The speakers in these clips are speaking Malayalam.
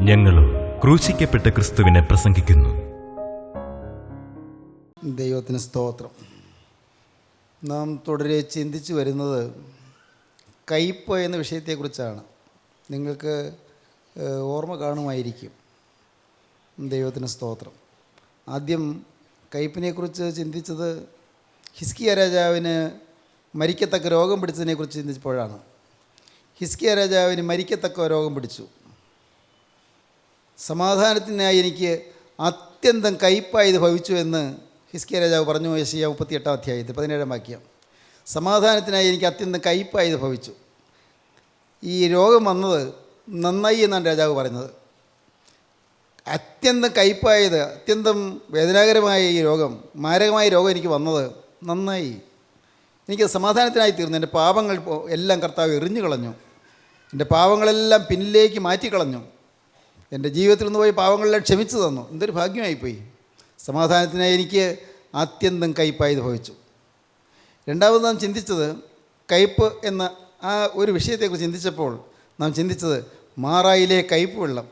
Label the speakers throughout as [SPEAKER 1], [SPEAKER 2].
[SPEAKER 1] ഞങ്ങളും ക്രൂശിക്കപ്പെട്ട ക്രിസ്തുവിനെ പ്രസംഗിക്കുന്നു.
[SPEAKER 2] ദൈവത്തിന് സ്തോത്രം. നാം തുടരെ ചിന്തിച്ചു വരുന്നത് കയ്പ് എന്ന വിഷയത്തെക്കുറിച്ചാണ്. നിങ്ങൾക്ക് ഓർമ്മ കാണുമായിരിക്കും. ദൈവത്തിന് സ്തോത്രം. ആദ്യം കയ്പിനെക്കുറിച്ച് ചിന്തിച്ചത് ഹിസ്കിയ രാജാവിന് മരിക്കത്തക്ക രോഗം പിടിച്ചതിനെക്കുറിച്ച് ചിന്തിച്ചപ്പോഴാണ്. ഹിസ്കിയ രാജാവിന് മരിക്കത്തക്ക രോഗം പിടിച്ചു. സമാധാനത്തിനായി എനിക്ക് അത്യന്തം കയ്പായത് ഭവിച്ചു എന്ന് ഹിസ്കിയ രാജാവ് പറഞ്ഞു. യെശയ്യാ 38 അധ്യായത്തിൽ 17 വാക്യം. സമാധാനത്തിനായി എനിക്ക് അത്യന്തം കയ്പായത് ഭവിച്ചു. ഈ രോഗം വന്നത് നന്നായി എന്നാണ് രാജാവ് പറയുന്നത്. അത്യന്തം കയ്പായത്, അത്യന്തം വേദനാകരമായ ഈ രോഗം, മാരകമായ രോഗം എനിക്ക് വന്നത് നന്നായി. എനിക്ക് സമാധാനത്തിനായി തീർന്നു. എൻ്റെ പാപങ്ങൾ എല്ലാം കർത്താവ് എറിഞ്ഞു കളഞ്ഞു. എൻ്റെ പാപങ്ങളെല്ലാം പിന്നിലേക്ക് മാറ്റിക്കളഞ്ഞു. എൻ്റെ ജീവിതത്തിൽ നിന്ന് പോയി പാവങ്ങളെല്ലാം ക്ഷമിച്ചു തന്നു. എന്തൊരു ഭാഗ്യമായിപ്പോയി. സമാധാനത്തിനായി എനിക്ക് അത്യന്തം കയ്പായത് ഭവിച്ചു. രണ്ടാമത് നാം ചിന്തിച്ചത് കയ്പ് എന്ന ആ ഒരു വിഷയത്തെക്കുറിച്ച് ചിന്തിച്ചപ്പോൾ നാം ചിന്തിച്ചത് മാറായിലെ കയ്പ് വെള്ളം.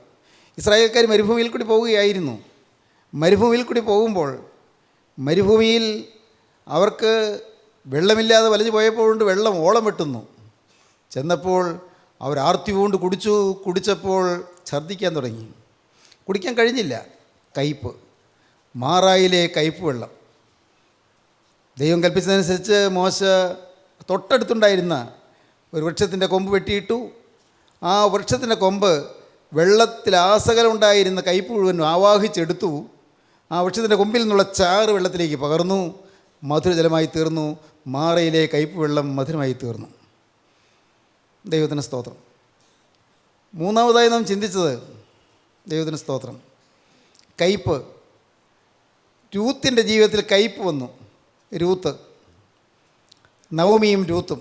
[SPEAKER 2] ഇസ്രായേൽക്കാർ മരുഭൂമിയിൽ കൂടി പോവുകയായിരുന്നു. മരുഭൂമിയിൽ കൂടി പോകുമ്പോൾ മരുഭൂമിയിൽ അവർക്ക് വെള്ളമില്ലാതെ വലഞ്ഞു പോയപ്പോഴുണ്ട് വെള്ളം ഓളം വെട്ടുന്നു. ചെന്നപ്പോൾ അവർ ആർത്തി കൊണ്ട് കുടിച്ചപ്പോൾ ഛർദ്ദിക്കാൻ തുടങ്ങി. കുടിക്കാൻ കഴിഞ്ഞില്ല. കയ്പ്, മാറായിലെ കയ്പ് വെള്ളം. ദൈവം കൽപ്പിച്ചതനുസരിച്ച് മോശ തൊട്ടടുത്തുണ്ടായിരുന്ന ഒരു വൃക്ഷത്തിൻ്റെ കൊമ്പ് വെട്ടിയിട്ടു. ആ വൃക്ഷത്തിൻ്റെ കൊമ്പ് വെള്ളത്തിൽ ആസകലമുണ്ടായിരുന്ന കയ്പ് മുഴുവൻ ആവാഹിച്ചെടുത്തു. ആ വൃക്ഷത്തിൻ്റെ കൊമ്പിൽ നിന്നുള്ള ചാറ് വെള്ളത്തിലേക്ക് പകർന്നു. മധുരജലമായി തീർന്നു. മാറയിലെ കയ്പ് വെള്ളം മധുരമായി തീർന്നു. ദൈവത്തിന് സ്തോത്രം. മൂന്നാമതായി നാം ചിന്തിച്ചത്, ദൈവത്തിന് സ്തോത്രം, കയ്പ്. രൂത്തിൻ്റെ ജീവിതത്തിൽ കയ്പ് വന്നു. രൂത്ത്, നവമിയും രൂത്തും.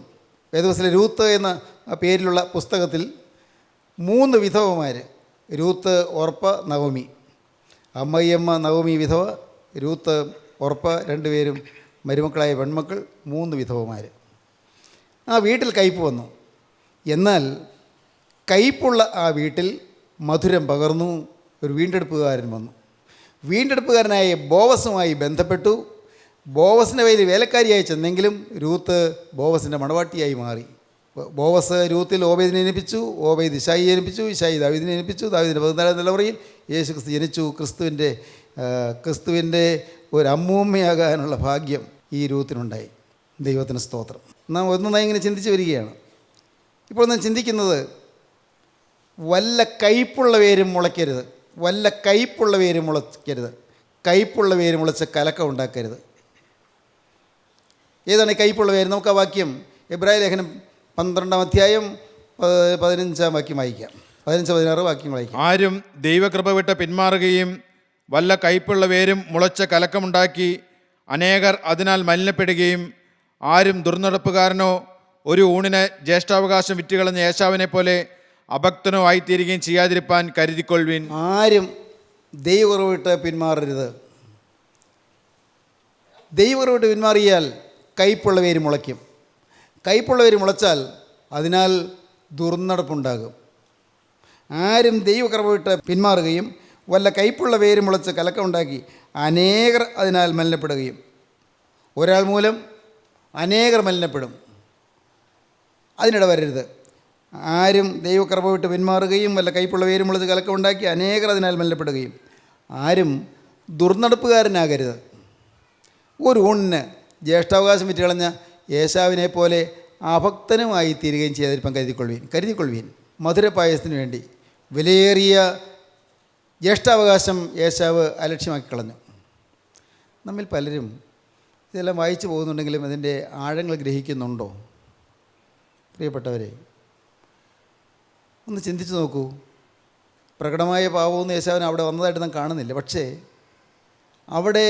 [SPEAKER 2] വേദപുസ്തകത്തിലെ രൂത്ത് എന്ന പേരിലുള്ള പുസ്തകത്തിൽ 3 വിധവമാർ, രൂത്ത്, ഓർപ്പ, നവമി. അമ്മയമ്മ നവമി വിധവ, രൂത്ത്, ഓർപ്പ, 2 പേരും മരുമക്കളായ പെൺമക്കൾ, 3 വിധവമാർ. ആ വീട്ടിൽ കയ്പ് വന്നു. എന്നാൽ കയ്പുള്ള ആ വീട്ടിൽ മധുരം പകർന്നു. ഒരു വീണ്ടെടുപ്പുകാരൻ വന്നു. വീണ്ടെടുപ്പുകാരനായ ബോവസുമായി ബന്ധപ്പെട്ടു. ബോവസിൻ്റെ പേരിൽ വേലക്കാരിയായി ചെന്നെങ്കിലും രൂത്ത് ബോവസിൻ്റെ മണവാട്ടിയായി മാറി. ബോവസ് രൂത്തിൽ ഓബേദിനെ ജനിപ്പിച്ചു. ഓബേദ് ഇശായിയെ ജനിപ്പിച്ചു. ഇശായി ദാവീദിനെ ജനിപ്പിച്ചു. ദാവീദിൻ്റെ 14 തലമുറയിൽ യേശു ക്രിസ്തു ജനിച്ചു. ക്രിസ്തുവിൻ്റെ ഒരു അമ്മൂമ്മയാകാനുള്ള ഭാഗ്യം ഈ രൂത്തിനുണ്ടായി. ദൈവത്തിന് സ്തോത്രം. നാം ഒന്നായി ഇങ്ങനെ ചിന്തിച്ച് വരികയാണ്. ഇപ്പോൾ നാം ചിന്തിക്കുന്നത്, വല്ല കയ്പുള്ള വേരും മുളയ്ക്കരുത്. വല്ല കയ്പുള്ള വേരും മുളയ്ക്കരുത്. കയ്പുള്ള വേര് മുളച്ച് കലക്കം ഉണ്ടാക്കരുത്. ഏതാണ് ഈ കയ്പുള്ള വേര്? നമുക്ക് ആ വാക്യം എബ്രായ ലേഖനം 12 അധ്യായം 15 വാക്യം വായിക്കാം. 15-16 വാക്യങ്ങൾ വായിക്കാം.
[SPEAKER 3] ആരും ദൈവകൃപ വിട്ട് പിന്മാറുകയും വല്ല കയ്പുള്ള വേരും മുളച്ച കലക്കമുണ്ടാക്കി അനേകർ അതിനാൽ മലിനപ്പെടുകയും ആരും ദുർനടപ്പുകാരനോ ഒരു ഊണിന് ജ്യേഷ്ഠാവകാശം വിറ്റുകളഞ്ഞ ഏശാവിനെ പോലെ അഭക്തനോ ആയിത്തീരുകയും ചെയ്യാതിരിപ്പാൻ കരുതിക്കൊള്ളുവിൻ.
[SPEAKER 2] ആരും ദൈവകൃപ വിട്ട് പിന്മാറരുത്. ദൈവകൃപ വിട്ട് പിന്മാറിയാൽ കയ്പുള്ള വേര് മുളയ്ക്കും. കയ്പുള്ള വേര് മുളച്ചാൽ അതിനാൽ ദുർനടപ്പുണ്ടാകും. ആരും ദൈവകൃപ വിട്ട് പിന്മാറുകയും വല്ല കയ്പുള്ള വേര് മുളച്ച് കലക്കമുണ്ടാക്കി അനേകർ അതിനാൽ മലിനപ്പെടുകയും. ഒരാൾ മൂലം അനേകർ മലിനപ്പെടും. അതിനിട വരരുത്. ആരും ദൈവകൃപ വിട്ട് പിന്മാറുകയും വല്ല കയ്പുള്ള വേര് മുളച്ച് കലക്കമുണ്ടാക്കി അനേകർ അതിനാൽ മലിനപ്പെടുകയും. ആരും ദുർനടപ്പുകാരനാകരുത്. ഒരു ഊണിന് ജ്യേഷ്ഠാവകാശം വിറ്റുകളഞ്ഞ ഏശാവിനെ പോലെ അഭക്തനുമായി തീരുകയും ചെയ്യാതിരിപ്പം കരുതിക്കൊള്ളുവീൻ. മധുരപായസത്തിന് വേണ്ടി വിലയേറിയ ജ്യേഷ്ഠാവകാശം ഏശാവ് അലക്ഷ്യമാക്കി കളഞ്ഞു. നമ്മിൽ പലരും ഇതെല്ലാം വായിച്ചു പോകുന്നുണ്ടെങ്കിലും അതിൻ്റെ ആഴങ്ങൾ ഗ്രഹിക്കുന്നുണ്ടോ? പ്രിയപ്പെട്ടവരെ, ഒന്ന് ചിന്തിച്ച് നോക്കൂ. പ്രകടമായ പാപമൊന്നും ഏശാവിന് അവിടെ വന്നതായിട്ട് നാം കാണുന്നില്ല. പക്ഷേ അവിടെ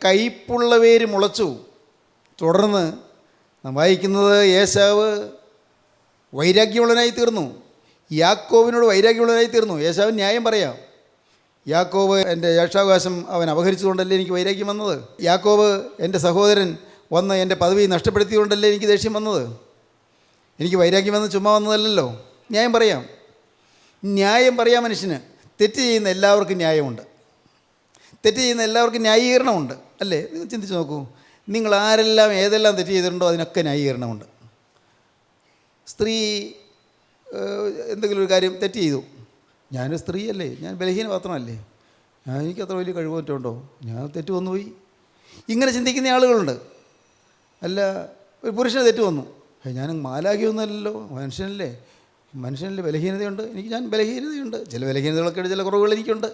[SPEAKER 2] കയ്പുള്ള വേര് മുളച്ചു. തുടർന്ന് നാം വായിക്കുന്നത് ഏശാവ് വൈരാഗ്യമുള്ളവനായി തീർന്നു. യാക്കോബിനോട് വൈരാഗ്യമുള്ളവനായി തീർന്നു. ഏശാവിന് ന്യായം പറയാം. യാക്കോബ് എൻ്റെ ജ്യേഷ്ഠാവകാശം അവൻ അപഹരിച്ചുകൊണ്ടല്ലേ എനിക്ക് വൈരാഗ്യം വന്നത്. യാക്കോബ് എൻ്റെ സഹോദരൻ വന്ന് എൻ്റെ പദവി നഷ്ടപ്പെടുത്തിയതുകൊണ്ടല്ലേ എനിക്ക് ദേഷ്യം വന്നത്. എനിക്ക് വൈരാഗ്യം വന്ന് ചുമ്മാ വന്നതല്ലല്ലോ. ന്യായം പറയാം മനുഷ്യന്. തെറ്റ് ചെയ്യുന്ന എല്ലാവർക്കും ന്യായമുണ്ട്, തെറ്റ് ചെയ്യുന്ന എല്ലാവർക്കും ന്യായീകരണമുണ്ട്, അല്ലേ? നിങ്ങൾ ചിന്തിച്ച് നോക്കൂ. നിങ്ങൾ ആരെല്ലാം ഏതെല്ലാം തെറ്റ് ചെയ്തിട്ടുണ്ടോ അതിനൊക്കെ ന്യായീകരണമുണ്ട്. സ്ത്രീ എന്തെങ്കിലും ഒരു കാര്യം തെറ്റ് ചെയ്തു, ഞാനൊരു സ്ത്രീയല്ലേ, ഞാൻ ബലഹീന പാത്രമല്ലേ, എനിക്ക് അത്ര വലിയ കഴിവുറ്റമുണ്ടോ, ഞാൻ തെറ്റ് വന്നുപോയി, ഇങ്ങനെ ചിന്തിക്കുന്ന ആളുകളുണ്ട്. അല്ല, ഒരു പുരുഷന് തെറ്റ് വന്നു, ഞാൻ മാലാഖിയൊന്നുമല്ലല്ലോ, മനുഷ്യനല്ലേ ബലഹീനതയുണ്ട്, ഞാൻ ബലഹീനതയുണ്ട്, ചില ബലഹീനതകളൊക്കെ ഉണ്ട്, ചില കുറവുകൾ എനിക്കുണ്ട്,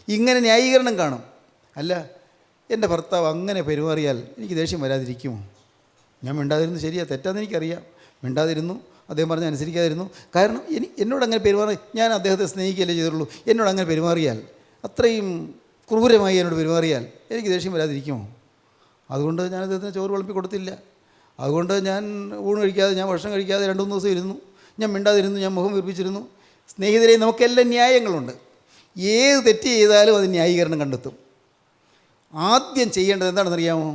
[SPEAKER 2] ഇങ്ങനെ ന്യായീകരണം കാണും. അല്ല, എൻ്റെ ഭർത്താവ് അങ്ങനെ പെരുമാറിയാൽ എനിക്ക് ദേഷ്യം വരാതിരിക്കുമോ? ഞാൻ മിണ്ടാതിരുന്നു, ശരിയാ, തെറ്റാന്ന് എനിക്കറിയാം, മിണ്ടാതിരുന്നു, അദ്ദേഹം പറഞ്ഞ് അനുസരിക്കാതിരുന്നു, കാരണം എന്നോടങ്ങനെ പെരുമാറി, ഞാൻ അദ്ദേഹത്തെ സ്നേഹിക്കുകയല്ലേ ചെയ്തിട്ടുള്ളൂ, എന്നോടങ്ങനെ പെരുമാറിയാൽ, അത്രയും ക്രൂരമായി എന്നോട് പെരുമാറിയാൽ എനിക്ക് ദേഷ്യം വരാതിരിക്കുമോ? അതുകൊണ്ട് ഞാൻ അദ്ദേഹത്തിന് ചോറ് വിളമ്പി കൊടുത്തില്ല, അതുകൊണ്ട് ഞാൻ ഊണ് കഴിക്കാതെ, ഞാൻ ഭക്ഷണം കഴിക്കാതെ 2-3 ദിവസം ഇരുന്നു, ഞാൻ മിണ്ടാതിരുന്നു, ഞാൻ മുഖം വീർപ്പിച്ചിരുന്നു. സ്നേഹിതരെ, നമുക്കെല്ലാം ന്യായങ്ങളുണ്ട്. ഏത് തെറ്റ് ചെയ്താലും അത് ന്യായീകരണം കണ്ടെത്തും. ആദ്യം ചെയ്യേണ്ടത് എന്താണെന്നറിയാമോ?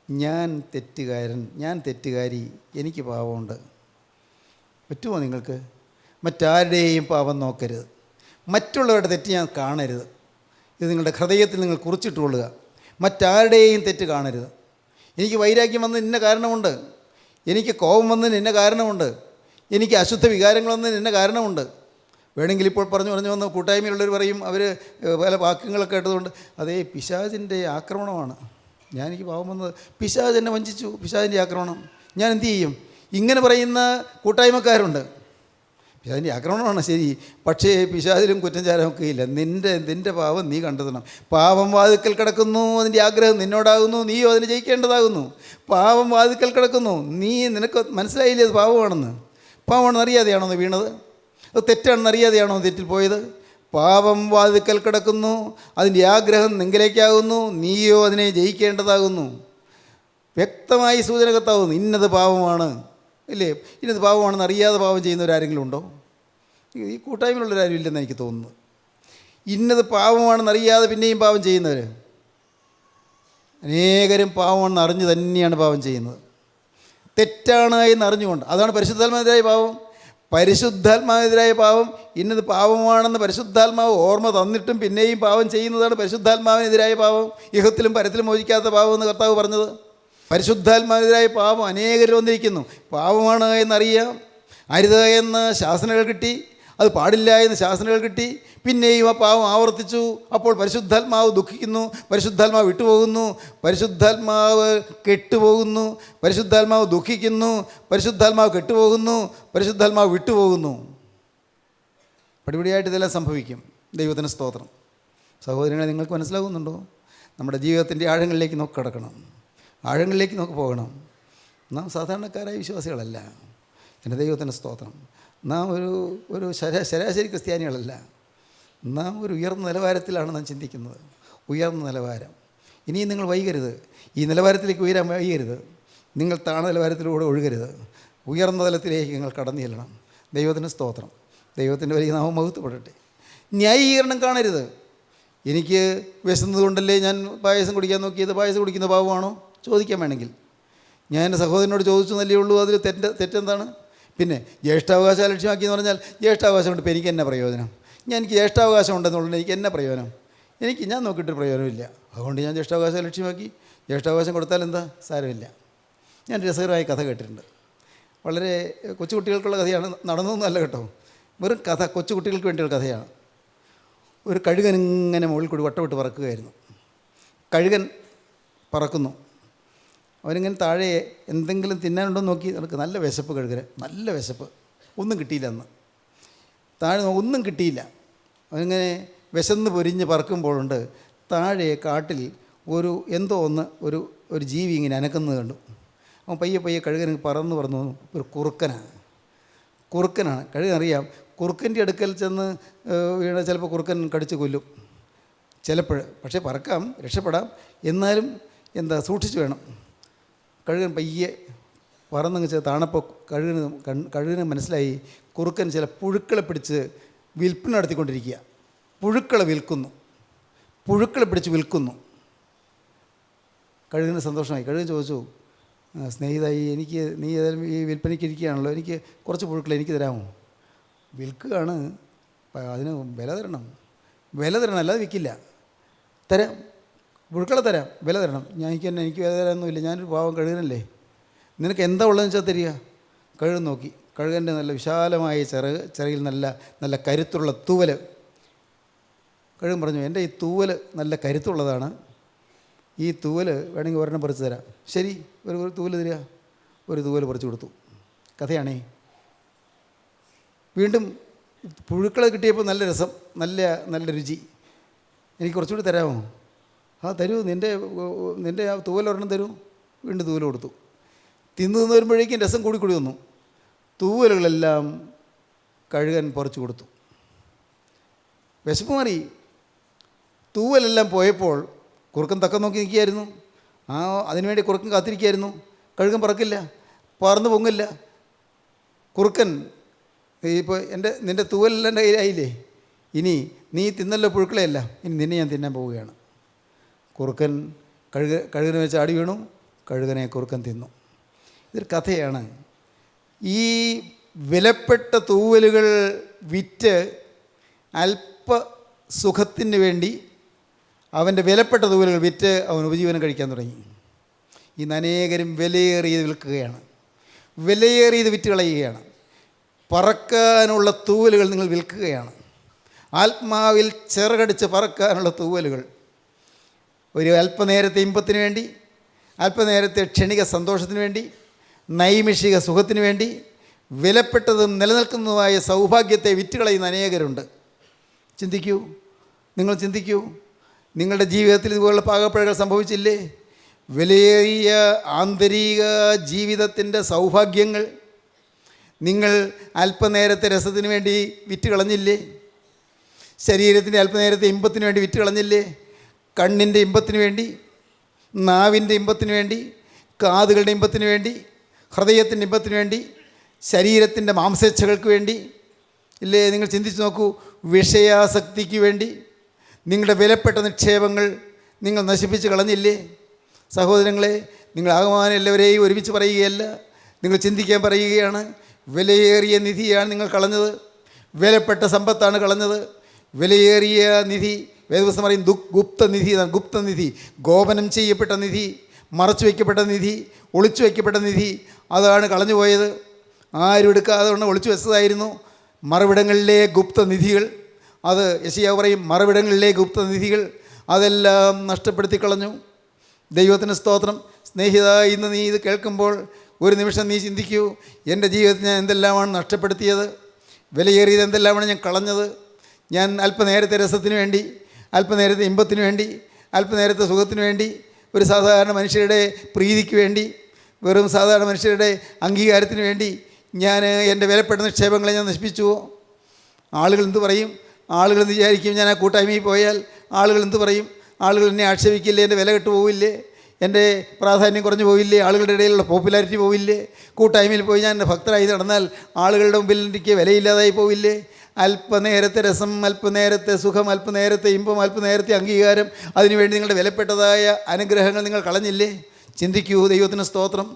[SPEAKER 2] ഞാൻ തെറ്റുകാരൻ, ഞാൻ തെറ്റുകാരി, എനിക്ക് പാപമുണ്ട്. പറ്റുമോ നിങ്ങൾക്ക്? മറ്റാരുടെയും പാപം നോക്കരുത്, മറ്റുള്ളവരുടെ തെറ്റ് ഞാൻ കാണരുത്. ഇത് നിങ്ങളുടെ ഹൃദയത്തിൽ നിങ്ങൾ കുറിച്ചിട്ടുകൊള്ളുക. മറ്റാരുടെയും തെറ്റ് കാണരുത്. എനിക്ക് വൈരാഗ്യം വന്നതിന് ഇന്ന കാരണമുണ്ട്, എനിക്ക് കോപം വന്നതിന് ഇന്ന കാരണമുണ്ട്, എനിക്ക് അശുദ്ധ വികാരങ്ങൾ വന്നതിന് ഇന്ന കാരണമുണ്ട്. വേണമെങ്കിൽ ഇപ്പോൾ പറഞ്ഞു വന്ന് കൂട്ടായ്മയിലുള്ളവർ പറയും, അവർ പല വാക്യങ്ങളൊക്കെ കേട്ടതുകൊണ്ട്, അതേ പിശാചിൻ്റെ ആക്രമണമാണ്, എനിക്ക് പാവം വന്നത്, പിശാച് എന്നെ വഞ്ചിച്ചു, പിശാചിൻ്റെ ആക്രമണം, ഞാൻ എന്തു ചെയ്യും? ഇങ്ങനെ പറയുന്ന കൂട്ടായ്മക്കാരുണ്ട്. പിശാചിൻ്റെ ആക്രമണമാണ് ശരി, പക്ഷേ പിശാചിലും കുറ്റം ചാരമൊക്കെ ഇല്ല. നിൻ്റെ പാവം നീ കണ്ടെത്തണം. പാവം വാതിക്കൽ കിടക്കുന്നു, അതിൻ്റെ ആഗ്രഹം നിന്നോടാകുന്നു, നീയോ അതിനെ ജയിക്കേണ്ടതാകുന്നു. പാവം വാതിക്കൽ കിടക്കുന്നു, നിനക്ക് മനസ്സിലായില്ലേ അത് പാവമാണെന്ന്? പാവമാണെന്ന് അറിയാതെയാണോ നീ വീണത്? അത് തെറ്റാണെന്ന് അറിയാതെയാണോ തെറ്റിൽ പോയത്? പാപം വാതിക്കൽ കിടക്കുന്നു, അതിൻ്റെ ആഗ്രഹം നിങ്കിലേക്കാകുന്നു, നീയോ അതിനെ ജയിക്കേണ്ടതാകുന്നു. വ്യക്തമായി സൂചന കത്താവുന്നു, ഇന്നത് പാപമാണ്, ഇല്ലേ? ഇന്നത് പാപമാണെന്ന് അറിയാതെ പാപം ചെയ്യുന്നവരാരെങ്കിലും ഉണ്ടോ? ഈ കൂട്ടായ്മയിലുള്ളവരാരും ഇല്ലെന്ന് എനിക്ക് തോന്നുന്നത്. ഇന്നത് പാപമാണെന്ന് അറിയാതെ പിന്നെയും പാപം ചെയ്യുന്നവർ അനേകരും പാപമാണെന്ന് അറിഞ്ഞ് തന്നെയാണ് പാപം ചെയ്യുന്നത്, തെറ്റാണ് എന്ന് അറിഞ്ഞുകൊണ്ട്. അതാണ് പരിശുദ്ധാത്മാവിനെതിരായ പാപം. പരിശുദ്ധാത്മാവിനെതിരായ പാപം ഇന്നത് പാപമാണെന്ന് പരിശുദ്ധാത്മാവ് ഓർമ്മ തന്നിട്ടും പിന്നെയും പാപം ചെയ്യുന്നതാണ് പരിശുദ്ധാത്മാവിനെതിരായ പാപം. ഇഹത്തിലും പരത്തിലും മോചിക്കാത്ത പാപം എന്ന് കർത്താവ് പറഞ്ഞത്. പരിശുദ്ധാത്മാവിനെതിരായ പാപം അനേകർ വന്നിരിക്കുന്നു. പാപമാണ് എന്നറിയാം, അരുത് എന്ന് ശാസനകൾ കിട്ടി, അത് പാടില്ല എന്ന് ശാസനകൾ കിട്ടി, പിന്നെയും ആ പാവം ആവർത്തിച്ചു. അപ്പോൾ പരിശുദ്ധാത്മാവ് ദുഃഖിക്കുന്നു, പരിശുദ്ധാത്മാവ് വിട്ടുപോകുന്നു, പരിശുദ്ധാത്മാവ് കെട്ടുപോകുന്നു, പരിശുദ്ധാത്മാവ് ദുഃഖിക്കുന്നു, പരിശുദ്ധാത്മാവ് കെട്ടുപോകുന്നു, പരിശുദ്ധാത്മാവ് വിട്ടുപോകുന്നു. പടിപടിയായിട്ട് ഇതെല്ലാം സംഭവിക്കും. ദൈവത്തിന് സ്തോത്രം. സഹോദരങ്ങളെ, നിങ്ങൾക്ക് മനസ്സിലാകുന്നുണ്ടോ? നമ്മുടെ ജീവിതത്തിൻ്റെ ആഴങ്ങളിലേക്ക് നോക്കി കിടക്കണം, ആഴങ്ങളിലേക്ക് നോക്കി പോകണം. നാം സാധാരണക്കാരായ വിശ്വാസികളല്ല. എൻ്റെ ദൈവത്തിന് സ്തോത്രം. നാം ഒരു ശരാശരി ക്രിസ്ത്യാനികളല്ല. നാം ഒരു ഉയർന്ന നിലവാരത്തിലാണ് നാം ചിന്തിക്കുന്നത്. ഉയർന്ന നിലവാരം. ഇനിയും നിങ്ങൾ വൈകരുത്, ഈ നിലവാരത്തിലേക്ക് ഉയരാൻ വൈകരുത്. നിങ്ങൾ താണ നിലവാരത്തിലൂടെ ഒഴുകരുത്. ഉയർന്ന തലത്തിലേക്ക് നിങ്ങൾ കടന്നു ചെല്ലണം. ദൈവത്തിന് സ്തോത്രം. ദൈവത്തിൻ്റെ വലിയ നാമം മഹത്വപ്പെടട്ടെ. ന്യായീകരണം കാണരുത്. എനിക്ക് വിശന്നതുകൊണ്ടല്ലേ ഞാൻ പായസം കുടിക്കാൻ നോക്കിയത്, പായസം കുടിക്കുന്ന പാവമാണോ ചോദിക്കാൻ വേണമെങ്കിൽ. ഞാൻ എൻ്റെ സഹോദരനോട് ചോദിച്ചു എന്നല്ലേ ഉള്ളൂ, അതിൽ തെറ്റെന്താണ്? പിന്നെ ജ്യേഷ്ഠാവകാശം ലക്ഷ്യമാക്കിയെന്ന് പറഞ്ഞാൽ ജ്യേഷ്ഠാവകാശം കൊണ്ട് ഇപ്പോൾ എനിക്ക് എന്നാ പ്രയോജനം? എനിക്ക് ജ്യേഷ്ഠാവകാശം ഉണ്ടെന്നുള്ളത് എനിക്ക് എന്നാ പ്രയോജനം? ഞാൻ നോക്കിയിട്ടൊരു പ്രയോജനമില്ല. അതുകൊണ്ട് ഞാൻ ജ്യേഷ്ഠാവകാശം ലക്ഷ്യമാക്കി. ജ്യേഷ്ഠാവകാശം കൊടുത്താൽ എന്താ, സാരമില്ല. ഞാൻ രസകരമായ കഥ കേട്ടിട്ടുണ്ട്. വളരെ കൊച്ചുകുട്ടികൾക്കുള്ള കഥയാണ്, നടന്നതൊന്നുമല്ല കേട്ടോ, വെറും കഥ, കൊച്ചുകുട്ടികൾക്ക് വേണ്ടിയുള്ള കഥയാണ്. ഒരു കഴുകൻ ഇങ്ങനെ മുകളിൽ കൂടി വട്ടമിട്ട് പറക്കുകയായിരുന്നു. കഴുകൻ പറക്കുന്നു. അവനിങ്ങനെ താഴെ എന്തെങ്കിലും തിന്നാനുണ്ടോ നോക്കി നമുക്ക് നല്ല വിശപ്പ്, കഴുകന് നല്ല വിശപ്പ്, ഒന്നും കിട്ടിയില്ല. അന്ന് താഴെ ഒന്നും കിട്ടിയില്ല. അവനിങ്ങനെ വിശന്ന് പൊരിഞ്ഞ് പറക്കുമ്പോഴുണ്ട് താഴെ കാട്ടിൽ എന്തോ ഒരു ജീവി ഇങ്ങനെ അനക്കുന്നത് കണ്ടു. അവൻ പയ്യെ കഴുകന് പറന്ന് ഒരു കുറുക്കനാണ്. കഴുകനറിയാം, കുറുക്കൻ്റെ അടുക്കൽ ചെന്ന് വീണ ചിലപ്പോൾ കുറുക്കൻ കടിച്ച് കൊല്ലും ചിലപ്പോൾ. പക്ഷേ പറക്കാം, രക്ഷപ്പെടാം. എന്നാലും സൂക്ഷിച്ച് വേണം. കഴുകൻ പയ്യെ പറന്നങ്ങ് താണപ്പോൾ കഴുകന് മനസ്സിലായി കുറുക്കൻ ചില പുഴുക്കളെ പിടിച്ച് വിൽപ്പന നടത്തിക്കൊണ്ടിരിക്കുക. പുഴുക്കളെ പിടിച്ച് വിൽക്കുന്നു. കഴുകന് സന്തോഷമായി. കഴുകൻ ചോദിച്ചു, സ്നേഹിതായി, നീ ഏതായാലും ഈ വിൽപ്പനയ്ക്ക് ഇരിക്കുകയാണല്ലോ, എനിക്ക് കുറച്ച് പുഴുക്കളെ എനിക്ക് തരാമോ? വിൽക്കുകയാണ്, അതിന് വില തരണം. വില തരണം, അല്ലാതെ വിൽക്കില്ല. തരാം, പുഴുക്കളെ തരാം, വില തരണം. എനിക്ക് വില തരാനൊന്നുമില്ല, ഞാനൊരു പാവം കഴുകനല്ലേ, നിനക്ക് എന്താ ഉള്ളതെന്ന് വെച്ചാൽ തരിക. കഴുകൻ നോക്കി, കഴുകൻ്റെ നല്ല വിശാലമായ ചിറകിൽ നല്ല നല്ല കരുത്തുള്ള തൂവൽ. കഴുകൻ പറഞ്ഞു, എൻ്റെ ഈ തൂവൽ നല്ല കരുത്തുള്ളതാണ്, ഈ തൂവൽ വേണമെങ്കിൽ ഒരെണ്ണം പറിച്ച് തരാം. ശരി, ഒരു തൂവൽ തരിക. ഒരു തൂവൽ പറിച്ചു കൊടുത്തു. കഥയാണേ. വീണ്ടും പുഴുക്കളെ കിട്ടിയപ്പോൾ നല്ല രസം, നല്ല രുചി. എനിക്ക് കുറച്ചുകൂടി തരാമോ? ആ തരൂ, നിൻ്റെ ആ തൂവൽ ഒരെണ്ണം തരൂ. വീണ്ടും തൂവൽ കൊടുത്തു. തിന്നു വരുമ്പോഴേക്കും രസം കൂടി വന്നു. തൂവലുകളെല്ലാം കഴുകൻ പറിച്ചു കൊടുത്തു. വിശപ്പ് മാറി. തൂവലെല്ലാം പോയപ്പോൾ കുറുക്കൻ തക്കം നോക്കി നിൽക്കുകയായിരുന്നു. അതിനുവേണ്ടി കുറുക്കൻ കാത്തിരിക്കുകയായിരുന്നു. കഴുകൻ പറക്കില്ല, പറന്ന് പൊങ്ങില്ല. കുറുക്കൻ, ഇപ്പോൾ നിൻ്റെ തൂവലെല്ലാം എൻ്റെ കയ്യിലായില്ലേ, ഇനി നീ തിന്നല്ലോ പുഴുക്കളെയല്ല, ഇനി നിന്നെ ഞാൻ തിന്നാൻ പോവുകയാണ്. കുറുക്കൻ കഴുകനെ വെച്ച് ആടി വീണു. കഴുകനെ കുറുക്കൻ തിന്നു. ഇതൊരു കഥയാണ്. ഈ വിലപ്പെട്ട തൂവലുകൾ വിറ്റ് അല്പ സുഖത്തിന് വേണ്ടി അവൻ്റെ വിലപ്പെട്ട തൂവലുകൾ വിറ്റ് അവൻ ഉപജീവനം കഴിക്കാൻ തുടങ്ങി. ഇന്ന് അനേകരും വിലയേറിയത് വിൽക്കുകയാണ്, വിലയേറിയത് വിറ്റ് കളയുകയാണ്. പറക്കാനുള്ള തൂവലുകൾ നിങ്ങൾ വിൽക്കുകയാണ്. ആത്മാവിൽ ചിറകടിച്ച് പറക്കാനുള്ള തൂവലുകൾ. ഒരു അല്പനേരത്തെ ഇമ്പത്തിന് വേണ്ടി, അല്പനേരത്തെ ക്ഷണിക സന്തോഷത്തിന് വേണ്ടി, നൈമിഷിക സുഖത്തിന് വേണ്ടി വിലപ്പെട്ടതും നിലനിൽക്കുന്നതുമായ സൗഭാഗ്യത്തെ വിറ്റുകളയുന്ന അനേകരുണ്ട്. ചിന്തിക്കൂ, നിങ്ങൾ ചിന്തിക്കൂ. നിങ്ങളുടെ ജീവിതത്തിൽ ഇതുപോലുള്ള പാകപ്പിഴകൾ സംഭവിച്ചില്ലേ? വിലയേറിയ ആന്തരിക ജീവിതത്തിൻ്റെ സൗഭാഗ്യങ്ങൾ നിങ്ങൾ അല്പനേരത്തെ രസത്തിന് വേണ്ടി വിറ്റ് കളഞ്ഞില്ലേ? ശരീരത്തിൻ്റെ അല്പനേരത്തെ ഇമ്പത്തിന് വേണ്ടി വിറ്റ് കളഞ്ഞില്ലേ? കണ്ണിൻ്റെ ഇമ്പത്തിന് വേണ്ടി, നാവിൻ്റെ ഇമ്പത്തിന് വേണ്ടി, കാതുകളുടെ ഇമ്പത്തിന് വേണ്ടി, ഹൃദയത്തിൻ്റെ ഇമ്പത്തിന് വേണ്ടി, ശരീരത്തിൻ്റെ മാംസേച്ഛകൾക്ക് വേണ്ടി ഇല്ലേ? നിങ്ങൾ ചിന്തിച്ച് നോക്കൂ. വിഷയാസക്തിക്ക് വേണ്ടി നിങ്ങളുടെ വിലപ്പെട്ട നിക്ഷേപങ്ങൾ നിങ്ങൾ നശിപ്പിച്ച് കളഞ്ഞില്ലേ? സഹോദരങ്ങളെ, നിങ്ങൾ ആകമാനം എല്ലാവരെയും ഒരുമിച്ച് പറയുകയല്ല, നിങ്ങൾ ചിന്തിക്കാൻ പറയുകയാണ്. വിലയേറിയ നിധിയാണ് നിങ്ങൾ കളഞ്ഞത്, വിലപ്പെട്ട സമ്പത്താണ് കളഞ്ഞത്. വിലയേറിയ നിധി, വേദപുസ്തകം പറയും ഗുപ്തനിധി, ഗുപ്തനിധി, ഗോപനം ചെയ്യപ്പെട്ട നിധി, മറച്ചു വയ്ക്കപ്പെട്ട നിധി, ഒളിച്ചു വയ്ക്കപ്പെട്ട നിധി, അതാണ് കളഞ്ഞുപോയത്. ആരും എടുക്കാതെ കൊണ്ട് ഒളിച്ചു വെച്ചതായിരുന്നു. മറുവിടങ്ങളിലെ ഗുപ്തനിധികൾ, അത് യെശയ്യാവ് പറയും, മറുവിടങ്ങളിലെ ഗുപ്തനിധികൾ അതെല്ലാം നഷ്ടപ്പെടുത്തി കളഞ്ഞു. ദൈവത്തിന് സ്തോത്രം. സ്നേഹിത, ഇന്ന് നീ ഇത് കേൾക്കുമ്പോൾ ഒരു നിമിഷം നീ ചിന്തിക്കൂ, എൻ്റെ ജീവിതത്തിൽ ഞാൻ എന്തെല്ലാമാണ് നഷ്ടപ്പെടുത്തിയത്, വിലയേറിയത് എന്തെല്ലാമാണ് ഞാൻ കളഞ്ഞത്. ഞാൻ അല്പനേരത്തെ രസത്തിന് വേണ്ടി, അല്പനേരത്തെ ഇമ്പത്തിന് വേണ്ടി, അല്പനേരത്തെ സുഖത്തിന് വേണ്ടി, ഒരു സാധാരണ മനുഷ്യരുടെ പ്രീതിക്ക് വേണ്ടി, വെറും സാധാരണ മനുഷ്യരുടെ അംഗീകാരത്തിന് വേണ്ടി ഞാൻ എൻ്റെ വിലപ്പെട്ട നിക്ഷേപങ്ങളെ ഞാൻ നശിപ്പിച്ചുവോ? ആളുകൾ എന്ത് പറയും? ആളുകൾ എന്ത് വിചാരിക്കും? ഞാൻ ആ കൂട്ടായ്മയിൽ പോയാൽ ആളുകൾ എന്ത് പറയും? ആളുകൾ എന്നെ ആക്ഷേപിക്കില്ലേ? എൻ്റെ വില കെട്ടു പോവില്ലേ? എൻ്റെ പ്രാധാന്യം കുറഞ്ഞു പോവില്ലേ? ആളുകളുടെ ഇടയിലുള്ള പോപ്പുലാരിറ്റി പോവില്ലേ? കൂട്ടായ്മയിൽ പോയി ഞാൻ എൻ്റെ ഭക്തരായി നടന്നാൽ ആളുകളുടെ മുമ്പിൽ എനിക്ക് വിലയില്ലാതായി പോവില്ലേ? അല്പനേരത്തെ രസം, അല്പനേരത്തെ സുഖം, അല്പനേരത്തെ ഇമ്പം, അല്പനേരത്തെ അംഗീകാരം, അതിനുവേണ്ടി നിങ്ങളുടെ വിലപ്പെട്ടതായ അനുഗ്രഹങ്ങൾ നിങ്ങൾ കളഞ്ഞില്ലേ? ചിന്തിക്കൂ. ദൈവത്തിന് സ്തോത്രം,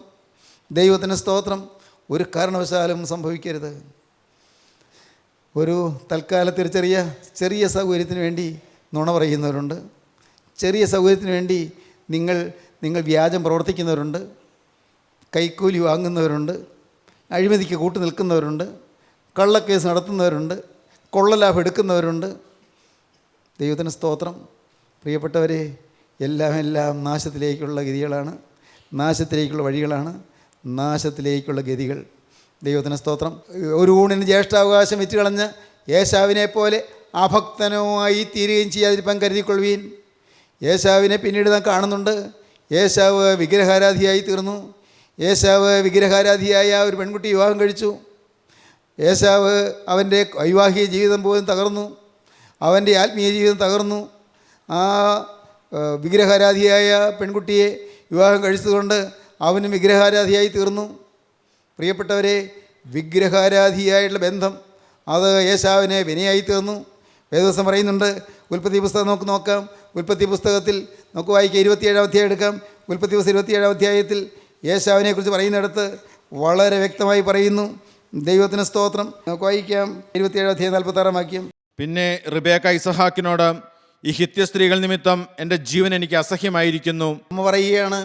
[SPEAKER 2] ദൈവത്തിന് സ്തോത്രം. ഒരു കാരണവശാലും സംഭവിക്കരുത്. ഒരു തൽക്കാലത്തൊരു ചെറിയ സൗകര്യത്തിന് വേണ്ടി നുണ പറയുന്നവരുണ്ട്. ചെറിയ സൗകര്യത്തിന് വേണ്ടി നിങ്ങൾ വ്യാജം പ്രവർത്തിക്കുന്നവരുണ്ട്, കൈക്കൂലി വാങ്ങുന്നവരുണ്ട്, അഴിമതിക്ക് കൂട്ടു നിൽക്കുന്നവരുണ്ട്, കള്ളക്കേസ് നടത്തുന്നവരുണ്ട്, കൊള്ളലാഭം എടുക്കുന്നവരുണ്ട്. ദൈവത്തിന് സ്തോത്രം. പ്രിയപ്പെട്ടവരെ, എല്ലാം നാശത്തിലേക്കുള്ള ഗതികളാണ്, നാശത്തിലേക്കുള്ള വഴികളാണ്, നാശത്തിലേക്കുള്ള ഗതികൾ. ദൈവത്തിന് സ്തോത്രം. ഒരു ഊണിന് ജ്യേഷ്ഠാവകാശം വിറ്റുകളഞ്ഞ് ഏശാവിനെ പോലെ അഭക്തനുമായി തീരുകയും ചെയ്യാതിരിക്കാൻ കരുതിക്കൊള്ളുവീൻ. ഏശാവിനെ പിന്നീട് നാം കാണുന്നുണ്ട്. ഏശാവ് വിഗ്രഹാരാധിയായി തീർന്നു. ഏശാവ് വിഗ്രഹാരാധിയായ ഒരു പെൺകുട്ടി വിവാഹം കഴിച്ചു. ഏശാവ് അവൻ്റെ വൈവാഹിക ജീവിതം പോലും തകർന്നു, അവൻ്റെ ആത്മീയ ജീവിതം തകർന്നു. ആ വിഗ്രഹാരാധിയായ പെൺകുട്ടിയെ വിവാഹം കഴിച്ചതുകൊണ്ട് അവനും വിഗ്രഹാരാധിയായി തീർന്നു. പ്രിയപ്പെട്ടവരെ, വിഗ്രഹാരാധിയായിട്ടുള്ള ബന്ധം അത് ഏശാവിനെ വിനയായി തീർന്നു. വേദപുസ്തകം പറയുന്നുണ്ട്. ഉൽപ്പത്തി പുസ്തകം നോക്കാം. ഉൽപ്പത്തി പുസ്തകത്തിൽ നമുക്ക് വായിക്കാം. 27-ാം അധ്യായം എടുക്കാം. ഉൽപ്പത്തി പുസ്തകം 27-ാം അധ്യായത്തിൽ ഏശാവിനെക്കുറിച്ച് പറയുന്നിടത്ത് വളരെ വ്യക്തമായി പറയുന്നു. ദൈവത്തിന് സ്തോത്രം. നമുക്ക് വായിക്കാം. 27-ാം അധ്യായം 46-ാം വാക്യം.
[SPEAKER 3] പിന്നെ റിബേക്ക ഇസഹാക്കിനോട്, ഈ ഹിത്യ സ്ത്രീകൾ നിമിത്തം എൻ്റെ ജീവൻ എനിക്ക് അസഹ്യമായിരിക്കുന്നു.
[SPEAKER 2] അമ്മ പറയുകയാണ്,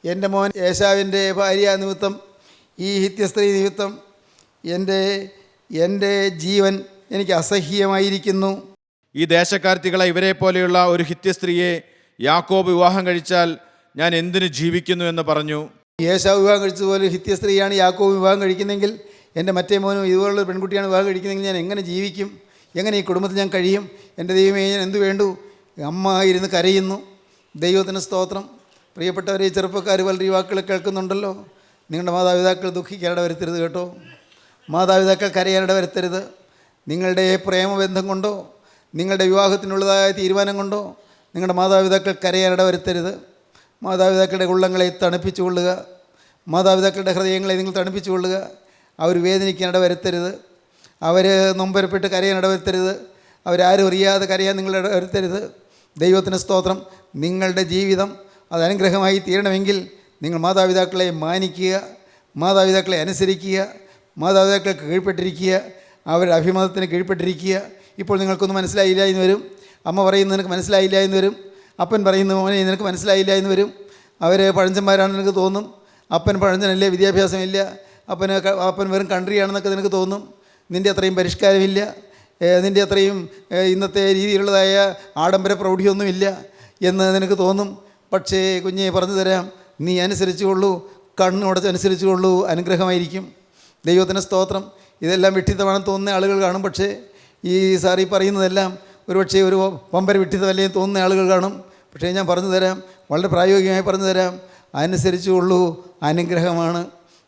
[SPEAKER 2] എൻ്റെ മോൻ ഏശാവിൻ്റെ ഭാര്യ നിമിത്തം, ഈ ഹിത്യസ്ത്രീ നിമിത്തം എൻ്റെ ജീവൻ എനിക്ക് അസഹ്യമായിരിക്കുന്നു.
[SPEAKER 3] ഈ ദേശക്കാർത്തികളെ ഇവരെ പോലെയുള്ള ഒരു ഹിത്യ സ്ത്രീയെ യാക്കോബ് വിവാഹം കഴിച്ചാൽ ഞാൻ എന്തിനു ജീവിക്കുന്നു എന്ന് പറഞ്ഞു.
[SPEAKER 2] ഏശാവ് വിവാഹം കഴിച്ചതുപോലെ ഹിത്യസ്ത്രീയാണ് യാക്കോബ് വിവാഹം കഴിക്കുന്നെങ്കിൽ, എൻ്റെ മറ്റേ മോനും ഇതുപോലുള്ള പെൺകുട്ടിയാണ് വിവാഹം കഴിക്കുന്നെങ്കിൽ ഞാൻ എങ്ങനെ ജീവിക്കും? എങ്ങനെ ഈ കുടുംബത്തിൽ ഞാൻ കഴിയും? എൻ്റെ ദൈവമേ, ഞാൻ എന്ത് വേണ്ടു? അമ്മ ഇരുന്ന് കരയുന്നു. ദൈവത്തിന് സ്തോത്രം. പ്രിയപ്പെട്ടവരെ, ചെറുപ്പക്കാർ പലർ യുവാക്കളെ കേൾക്കുന്നുണ്ടല്ലോ. നിങ്ങളുടെ മാതാപിതാക്കൾ ദുഃഖിക്കാനിട വരുത്തരുത് കേട്ടോ. മാതാപിതാക്കൾ കരയാനിട വരുത്തരുത്. നിങ്ങളുടെ പ്രേമബന്ധം കൊണ്ടോ നിങ്ങളുടെ വിവാഹത്തിനുള്ളതായ തീരുമാനം കൊണ്ടോ നിങ്ങളുടെ മാതാപിതാക്കൾ കരയാനിട വരുത്തരുത്. മാതാപിതാക്കളുടെ ഉള്ളങ്ങളെ തണുപ്പിച്ചു കൊള്ളുക. മാതാപിതാക്കളുടെ ഹൃദയങ്ങളെ നിങ്ങൾ തണുപ്പിച്ചു കൊള്ളുക. അവർ വേദനിക്കാനിട വരുത്തരുത്. അവർ നൊമ്പരപ്പെട്ട് കരയാനിട വരുത്തരുത്. അവരാരും അറിയാതെ കരയാൻ നിങ്ങളിട വരുത്തരുത്. ദൈവത്തിന് സ്തോത്രം. നിങ്ങളുടെ ജീവിതം അത് അനുഗ്രഹമായി തീരണമെങ്കിൽ നിങ്ങൾ മാതാപിതാക്കളെ മാനിക്കുക, മാതാപിതാക്കളെ അനുസരിക്കുക, മാതാപിതാക്കൾക്ക് കീഴ്പ്പെട്ടിരിക്കുക, അവരുടെ അഭിമതത്തിന് കീഴ്പ്പെട്ടിരിക്കുക. ഇപ്പോൾ നിങ്ങൾക്കൊന്നും മനസ്സിലായില്ല എന്ന് വരും. അമ്മ പറയുന്നത് നിനക്ക് മനസ്സിലായില്ല എന്ന് വരും. അപ്പൻ പറയുന്നത് മോനെ നിനക്ക് മനസ്സിലായില്ല എന്ന് വരും. അവർ പഴഞ്ചന്മാരാണെന്ന് നിനക്ക് തോന്നും. അപ്പൻ പഴഞ്ചനല്ലേ, വിദ്യാഭ്യാസമില്ല, അപ്പൻ വെറും കൺട്രിയാണെന്നൊക്കെ നിനക്ക് തോന്നും. നിൻ്റെ അത്രയും പരിഷ്കാരമില്ല, നിൻ്റെ അത്രയും ഇന്നത്തെ രീതിയിലുള്ളതായ ആഡംബര പ്രൗഢിയൊന്നുമില്ല എന്ന് നിനക്ക് തോന്നും. പക്ഷേ കുഞ്ഞെ പറഞ്ഞു തരാം, നീ അനുസരിച്ചുകൊള്ളൂ, കണ്ണുടച്ചനുസരിച്ചുകൊള്ളൂ, അനുഗ്രഹമായിരിക്കും. ദൈവത്തിന് സ്തോത്രം. ഇതെല്ലാം വിഡ്ഢിത്തമാണെന്ന് തോന്നുന്ന ആളുകൾ കാണും. പക്ഷേ ഈ സാറി പറയുന്നതെല്ലാം ഒരുപക്ഷെ ഒരു പമ്പര വിഡ്ഢിത്തമല്ലേ തോന്നുന്ന ആളുകൾ കാണും. പക്ഷേ ഞാൻ പറഞ്ഞു തരാം, വളരെ പ്രായോഗികമായി പറഞ്ഞു തരാം, അനുസരിച്ചുകൊള്ളൂ, അനുഗ്രഹമാണ്.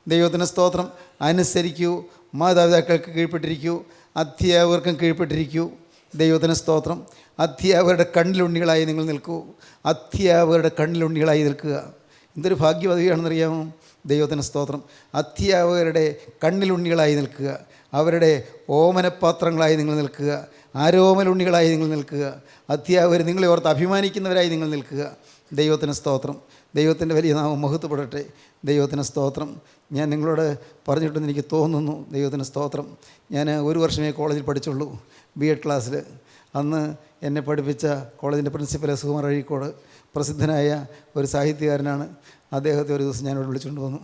[SPEAKER 2] ദൈവത്തിന് സ്തോത്രം. അനുസരിക്കൂ, മാതാപിതാക്കൾക്ക് കീഴ്പ്പെട്ടിരിക്കൂ, അധ്യാപകർക്കും കീഴ്പ്പെട്ടിരിക്കൂ. ദൈവത്തിന് സ്തോത്രം. അധ്യാപകരുടെ കണ്ണിലുണ്ണികളായി നിങ്ങൾ നിൽക്കൂ. അധ്യാപകരുടെ കണ്ണിലുണ്ണികളായി നിൽക്കുക. എന്തൊരു ഭാഗ്യപദവിയാണെന്നറിയാമോ? ദൈവത്തിന് സ്തോത്രം. അധ്യാപകരുടെ കണ്ണിലുണ്ണികളായി നിൽക്കുക. അവരുടെ ഓമനപാത്രങ്ങളായി നിങ്ങൾ നിൽക്കുക. ആരോമലുണ്ണികളായി നിങ്ങൾ നിൽക്കുക. അധ്യാപകർ നിങ്ങളെ ഓർത്ത് അഭിമാനിക്കുന്നവരായി നിങ്ങൾ നിൽക്കുക. ദൈവത്തിന് സ്തോത്രം. ദൈവത്തിൻ്റെ വലിയ നാമം മഹത്വപ്പെടട്ടെ. ദൈവത്തിന് സ്തോത്രം. ഞാൻ നിങ്ങളോട് പറഞ്ഞിട്ടെന്ന് എനിക്ക് തോന്നുന്നു. ദൈവത്തിന് സ്തോത്രം. ഞാൻ ഒരു വർഷമേ കോളേജിൽ പഠിച്ചുള്ളൂ, B.Ed ക്ലാസ്സിൽ. അന്ന് എന്നെ പഠിപ്പിച്ച കോളേജിൻ്റെ പ്രിൻസിപ്പൽ സുകുമാർ അഴീക്കോട്, പ്രസിദ്ധനായ ഒരു സാഹിത്യകാരനാണ്. അദ്ദേഹത്തെ ഒരു ദിവസം ഞാനിവിടെ വിളിച്ചുകൊണ്ട് വന്നു.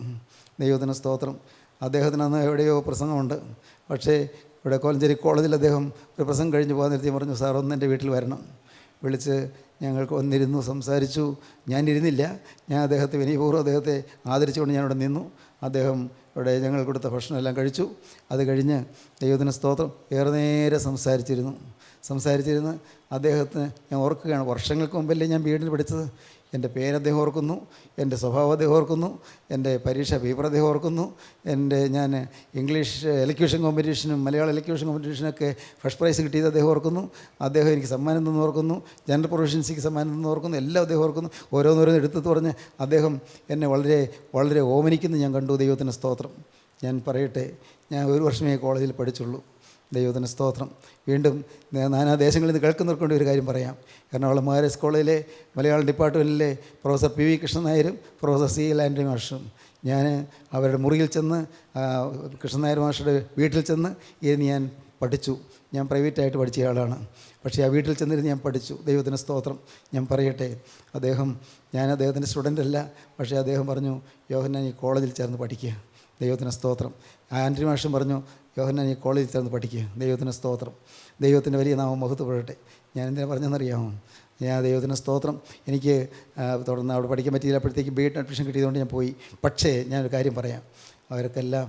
[SPEAKER 2] ദൈവത്തിന് സ്തോത്രം. അദ്ദേഹത്തിന് അന്ന് എവിടെയോ പ്രസംഗമുണ്ട്. പക്ഷേ ഇവിടെ കോലഞ്ചേരി കോളേജിൽ അദ്ദേഹം ഒരു പ്രസംഗം കഴിഞ്ഞ് പോകാൻ നേരത്തെ പറഞ്ഞു, സാർ ഒന്ന് എൻ്റെ വീട്ടിൽ വരണം. വിളിച്ച് ഞങ്ങൾക്ക് വന്നിരുന്നു, സംസാരിച്ചു. ഞാനിരുന്നില്ല. ഞാൻ അദ്ദേഹത്തെ വിനയപൂർവ്വം അദ്ദേഹത്തെ ആദരിച്ചുകൊണ്ട് ഞാനിവിടെ നിന്നു. അദ്ദേഹം ഇവിടെ ഞങ്ങൾ കൊടുത്ത ഭക്ഷണമെല്ലാം കഴിച്ചു. അത് കഴിഞ്ഞ് ദൈവത്തിന് സ്തോത്രം ഏറെ നേരം സംസാരിച്ചിരുന്ന് അദ്ദേഹത്തിന് ഞാൻ ഓർക്കുകയാണ്, വർഷങ്ങൾക്ക് മുമ്പല്ലേ ഞാൻ B.Ed പഠിച്ചത്. എൻ്റെ പേര് അദ്ദേഹം ഓർക്കുന്നു, എൻ്റെ സ്വഭാവം അദ്ദേഹം ഓർക്കുന്നു, എൻ്റെ പരീക്ഷ പേപ്പർ അദ്ദേഹം ഓർക്കുന്നു, ഞാൻ ഇംഗ്ലീഷ് എലക്യൂഷൻ കോമ്പറ്റീഷനും മലയാളം എലക്യൂഷൻ കോമ്പറ്റീഷനൊക്കെ ഫസ്റ്റ് പ്രൈസ് കിട്ടിയത് അദ്ദേഹം ഓർക്കുന്നു. അദ്ദേഹം എനിക്ക് സമ്മാനം തന്നു ഓർക്കുന്നു, ജനറൽ പ്രൊഫഷൻസിക്ക് സമ്മാനം തന്നു ഓർക്കുന്നു. എല്ലാം അദ്ദേഹം ഓർക്കുന്നു. ഓരോന്നോരോന്ന് എടുത്തു പറഞ്ഞ് അദ്ദേഹം എന്നെ വളരെ വളരെ ഓമനിക്കുന്നു ഞാൻ കണ്ടു. ദൈവത്തിന് സ്തോത്രം. ഞാൻ പറയട്ടെ, ഞാൻ ഒരു വർഷമേ കോളേജിൽ പഠിച്ചുള്ളൂ. ദൈവത്തിന് സ്തോത്രം. വീണ്ടും നാനാ ദേശങ്ങളിൽ നിന്ന് കേൾക്കുന്നവർക്ക് വേണ്ടി ഒരു കാര്യം പറയാം. എറണാകുളം മഹാരാജ് കോളേജിലെ മലയാളം ഡിപ്പാർട്ട്മെൻറ്റിലെ പ്രൊഫസർ P.V. കൃഷ്ണൻ നായരും പ്രൊഫസർ C.L. ആൻ്റണി മാഷും ഞാൻ അവരുടെ മുറിയിൽ ചെന്ന്, കൃഷ്ണൻ നായർ മാഷയുടെ വീട്ടിൽ ചെന്ന് ഇരുന്ന് ഞാൻ പഠിച്ചു. ഞാൻ പ്രൈവറ്റായിട്ട് പഠിച്ച ആളാണ്. പക്ഷേ ആ വീട്ടിൽ ചെന്നിരുന്ന് ഞാൻ പഠിച്ചു. ദൈവത്തിന് സ്തോത്രം. ഞാൻ പറയട്ടെ, ഞാൻ അദ്ദേഹത്തിൻ്റെ സ്റ്റുഡൻ്റല്ല. പക്ഷേ അദ്ദേഹം പറഞ്ഞു, യോഹന്നാൻ ഈ കോളേജിൽ ചേർന്ന് പഠിക്കുക. ദൈവത്തിന് സ്തോത്രം. ആൻ്റണി മാഷും പറഞ്ഞു, യോഹന്നാൻ ഈ കോളേജിൽ ചേർന്ന് പഠിക്കുക. ദൈവത്തിന് സ്തോത്രം. ദൈവത്തിൻ്റെ വലിയ നാമം മഹത്വപ്പെടട്ടെ. ഞാൻ എന്തിനാ പറഞ്ഞെന്നറിയാമോ? ഞാൻ ദൈവത്തിന് സ്തോത്രം. എനിക്ക് തുടർന്ന് അവിടെ പഠിക്കാൻ പറ്റിയില്ല. അപ്പോഴത്തേക്ക് B.Ed അഡ്മിഷൻ കിട്ടിയതുകൊണ്ട് ഞാൻ പോയി. പക്ഷേ ഞാനൊരു കാര്യം പറയാം, അവർക്കെല്ലാം